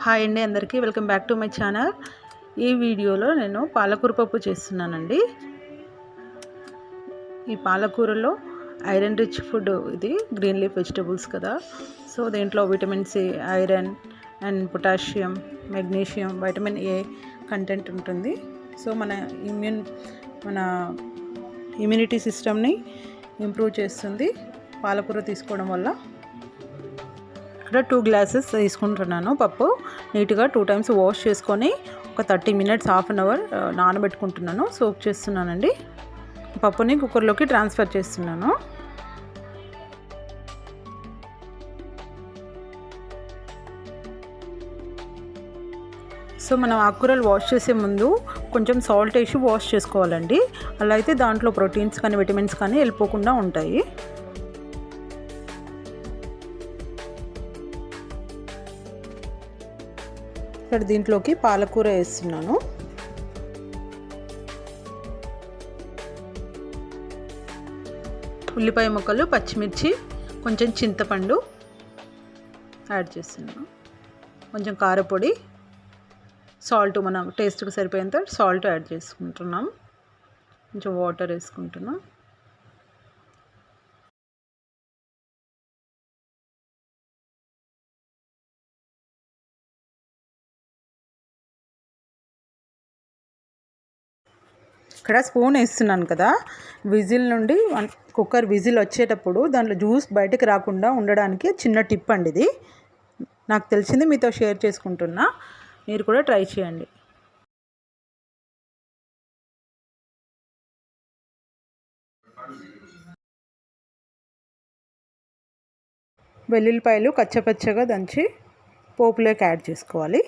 Hi అండి, అందరికీ welcome back to my channel. ఈ వీడియోలో నేను పాలకూర పప్పు చేస్తున్నానండి. ఈ పాలకూరలో ఐరన్ రిచ్ ఫుడ్, ఇది గ్రీన్ లీఫ్ వెజిటబుల్స్ కదా. సో దీంట్లో vitamin C, iron and potassium, magnesium, vitamin A content ఉంటుంది. సో మన ఇమ్యూనిటీ సిస్టమ్ని ఇంప్రూవ్ చేస్తుంది పాలకూర తీసుకోవడం వల్ల. ఇక్కడ 2 గ్లాసెస్ తీసుకుంటున్నాను పప్పు. నీట్గా 2 టైమ్స్ వాష్ చేసుకొని ఒక 30 మినిట్స్ హాఫ్ అన్ అవర్ నానబెట్టుకుంటున్నాను, సోక్ చేస్తున్నానండి. పప్పుని కుక్కర్లోకి ట్రాన్స్ఫర్ చేస్తున్నాను. సో మనం ఆకుకూరలు వాష్ చేసే ముందు కొంచెం సాల్ట్ వేసి వాష్ చేసుకోవాలండి. అలా అయితే దాంట్లో ప్రోటీన్స్ కానీ విటమిన్స్ కానీ వెళ్ళిపోకుండా ఉంటాయి. ఇక్కడ దీంట్లోకి పాలకూర వేస్తున్నాను. ఉల్లిపాయ ముక్కలు, పచ్చిమిర్చి, కొంచెం చింతపండు యాడ్ చేస్తున్నాను. కొంచెం కారపొడి, సాల్ట్ మన టేస్ట్కి సరిపోయేంత సాల్ట్ యాడ్ చేసుకుంటున్నాం. కొంచెం వాటర్ వేసుకుంటున్నాం. ఇక్కడ స్పూన్ వేస్తున్నాను కదా, విజిల్ నుండి కుక్కర్ విజిల్ వచ్చేటప్పుడు దాంట్లో జ్యూస్ బయటకు రాకుండా ఉండడానికి చిన్న టిప్ అండి ఇది. నాకు తెలిసింది మీతో షేర్ చేసుకుంటున్నా, మీరు కూడా ట్రై చేయండి. వెల్లుల్లిపాయలు కచ్చపచ్చగా దంచి పోపులోకి యాడ్ చేసుకోవాలి.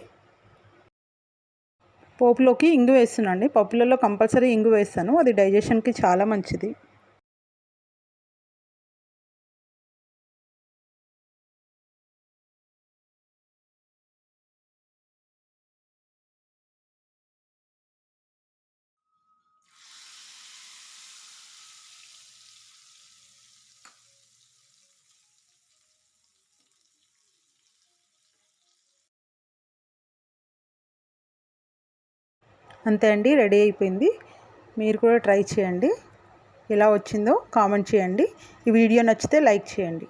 పోపులోకి ఇంగు వేస్తున్నాండి. పప్పులలో కంపల్సరీ ఇంగు వేస్తాను, అది డైజెషన్కి చాలా మంచిది. అంతే అండి, రెడీ అయిపోయింది. మీరు కూడా ట్రై చేయండి. ఎలా వచ్చిందో కామెంట్ చేయండి. ఈ వీడియో నచ్చితే లైక్ చేయండి.